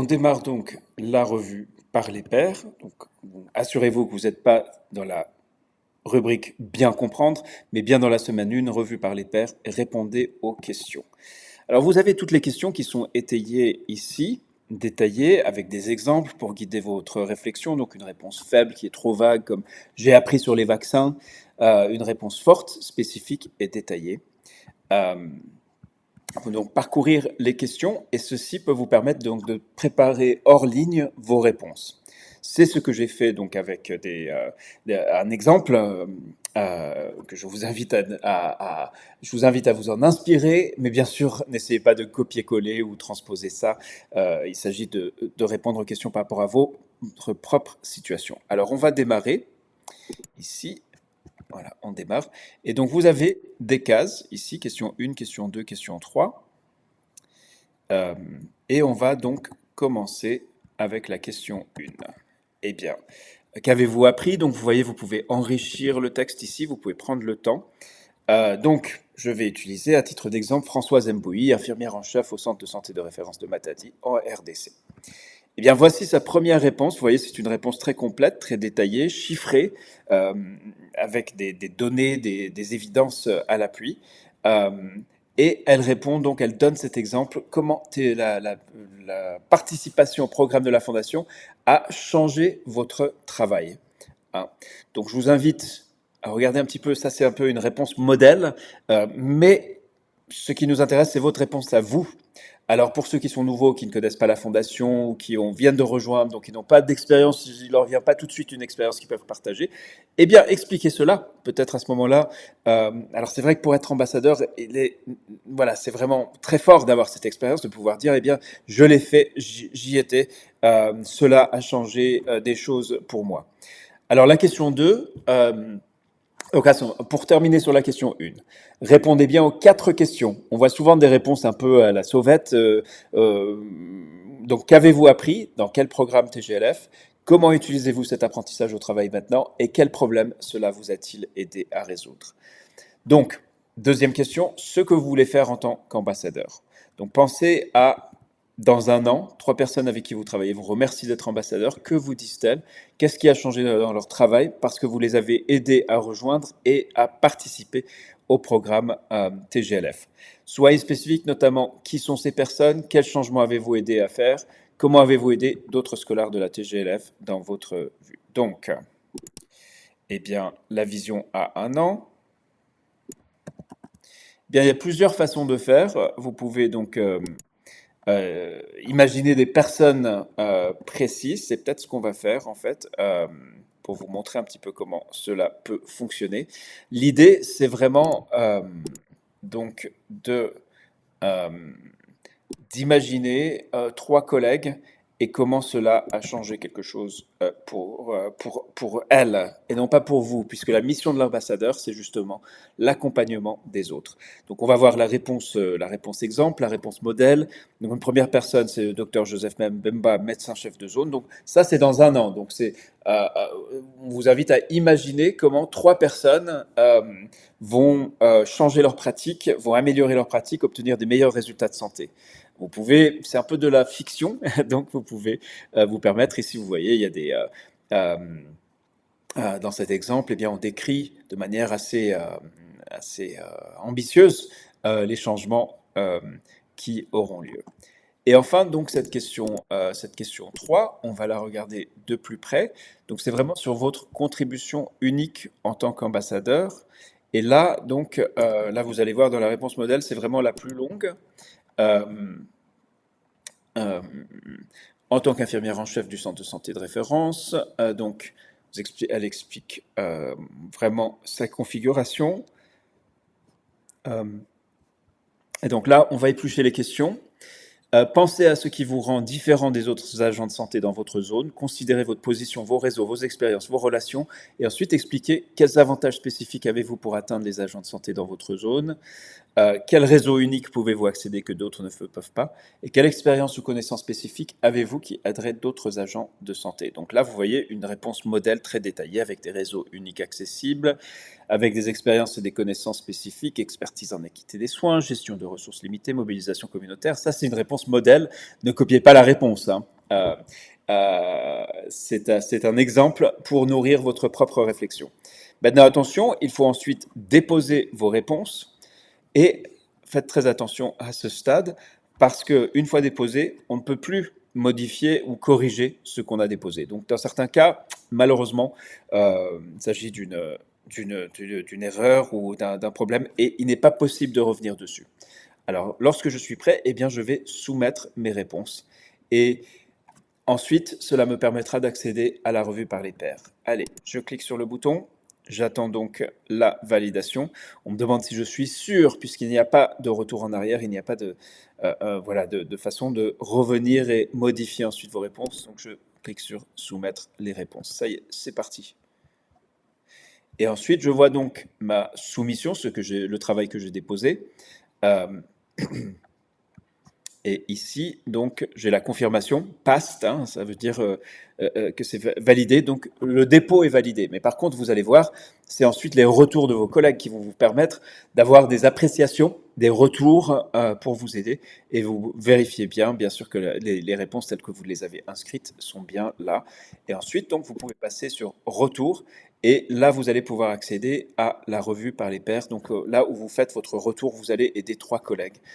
On démarre donc la revue par les pairs. Donc, assurez-vous que vous n'êtes pas dans la rubrique bien comprendre, mais bien dans la semaine 1, revue par les pairs, répondez aux questions. Alors, vous avez toutes les questions qui sont étayées ici, détaillées avec des exemples pour guider votre réflexion. Donc, une réponse faible qui est trop vague, comme j'ai appris sur les vaccins, une réponse forte, spécifique et détaillée. Donc, parcourir les questions et ceci peut vous permettre donc de préparer hors ligne vos réponses. C'est ce que j'ai fait donc avec un exemple que je vous invite je vous invite à vous en inspirer, mais bien sûr, n'essayez pas de copier-coller ou transposer ça. Il s'agit de répondre aux questions par rapport à votre propre situation. Alors, on va démarrer ici. Voilà, on démarre. Et donc, vous avez des cases ici, question 1, question 2, question 3. Et on va donc commencer avec la question 1. Eh bien, qu'avez-vous appris? Donc, vous voyez, vous pouvez enrichir le texte ici, vous pouvez prendre le temps. Donc, je vais utiliser, à titre d'exemple, Françoise Mbouy, infirmière en chef au centre de santé de référence de Matadi, en RDC. Eh bien, voici sa première réponse. Vous voyez, c'est une réponse très complète, très détaillée, chiffrée, avec des données, des évidences à l'appui. Et elle répond, donc elle donne cet exemple, comment la participation au programme de la Fondation a changé votre travail. Hein. Donc je vous invite à regarder un petit peu, ça c'est un peu une réponse modèle, mais ce qui nous intéresse, c'est votre réponse à vous. Alors pour ceux qui sont nouveaux, qui ne connaissent pas la Fondation, ou qui viennent de rejoindre, donc qui n'ont pas d'expérience, il ne leur vient pas tout de suite une expérience qu'ils peuvent partager, eh bien expliquez cela, peut-être à ce moment-là. Alors c'est vrai que pour être ambassadeur, voilà, c'est vraiment très fort d'avoir cette expérience, de pouvoir dire, eh bien je l'ai fait, j'y étais, cela a changé des choses pour moi. Alors la question 2, pour terminer sur la question 1, répondez bien aux 4 questions. On voit souvent des réponses un peu à la sauvette. Donc, qu'avez-vous appris? Dans quel programme TGLF? Comment utilisez-vous cet apprentissage au travail maintenant? Et quels problèmes cela vous a-t-il aidé à résoudre? Donc, deuxième question, ce que vous voulez faire en tant qu'ambassadeur. Donc, pensez à dans un an, 3 personnes avec qui vous travaillez vous remercient d'être ambassadeur. Que vous disent-elles? Qu'est-ce qui a changé dans leur travail parce que vous les avez aidés à rejoindre et à participer au programme TGLF? Soyez spécifique, notamment qui sont ces personnes, quels changements avez-vous aidé à faire, comment avez-vous aidé d'autres scolaires de la TGLF dans votre vue. Donc, eh bien, la vision à un an. Bien, il y a plusieurs façons de faire. Vous pouvez donc imaginer des personnes précises. C'est peut-être ce qu'on va faire en fait pour vous montrer un petit peu comment cela peut fonctionner. L'idée, c'est vraiment donc d'imaginer 3 collègues et comment cela a changé quelque chose pour elles, et non pas pour vous, puisque la mission de l'ambassadeur, c'est justement l'accompagnement des autres. Donc on va voir la réponse exemple, la réponse modèle. Donc une première personne, c'est le docteur Joseph Mbemba, médecin-chef de zone. Donc ça, c'est dans un an. Donc on vous invite à imaginer comment 3 personnes vont changer leur pratique, vont améliorer leur pratique, obtenir des meilleurs résultats de santé. Vous pouvez, c'est un peu de la fiction, donc vous pouvez vous permettre, ici vous voyez, il y a dans cet exemple, eh bien, on décrit de manière assez ambitieuse les changements qui auront lieu. Et enfin, donc, cette question 3, on va la regarder de plus près. Donc, c'est vraiment sur votre contribution unique en tant qu'ambassadeur. Et là, donc, là, vous allez voir dans la réponse modèle, c'est vraiment la plus longue. Euh, en tant qu'infirmière en chef du centre de santé de référence, donc, elle explique vraiment sa configuration. Et donc là, on va éplucher les questions. Pensez à ce qui vous rend différent des autres agents de santé dans votre zone. Considérez votre position, vos réseaux, vos expériences, vos relations. Et ensuite, expliquez quels avantages spécifiques avez-vous pour atteindre les agents de santé dans votre zone. Quel réseau unique pouvez-vous accéder que d'autres ne peuvent pas? Et quelle expérience ou connaissance spécifique avez-vous qui aiderait d'autres agents de santé? Donc là, vous voyez une réponse modèle très détaillée avec des réseaux uniques accessibles, avec des expériences et des connaissances spécifiques, expertise en équité des soins, gestion de ressources limitées, mobilisation communautaire. Ça, c'est une réponse modèle. Ne copiez pas la réponse, hein. C'est un exemple pour nourrir votre propre réflexion. Maintenant, attention, il faut ensuite déposer vos réponses et faites très attention à ce stade parce qu'une fois déposé, on ne peut plus modifier ou corriger ce qu'on a déposé. Donc, dans certains cas, malheureusement, il s'agit d'une erreur ou d'un problème et il n'est pas possible de revenir dessus. Alors, lorsque je suis prêt, eh bien, je vais soumettre mes réponses et ensuite, cela me permettra d'accéder à la revue par les pairs. Allez, je clique sur le bouton. J'attends donc la validation. On me demande si je suis sûr, puisqu'il n'y a pas de retour en arrière, il n'y a pas voilà, de façon de revenir et modifier ensuite vos réponses. Donc je clique sur soumettre les réponses. Ça y est, c'est parti. Et ensuite, je vois donc ma soumission, le travail que j'ai déposé. Euh, Et ici, donc, j'ai la confirmation passed, hein, ça veut dire que c'est validé, donc le dépôt est validé. Mais par contre, vous allez voir, c'est ensuite les retours de vos collègues qui vont vous permettre d'avoir des appréciations, des retours pour vous aider. Et vous vérifiez bien sûr que les réponses telles que vous les avez inscrites sont bien là. Et ensuite, donc, vous pouvez passer sur retour. Et là, vous allez pouvoir accéder à la revue par les pairs. Donc là où vous faites votre retour, vous allez aider 3 collègues.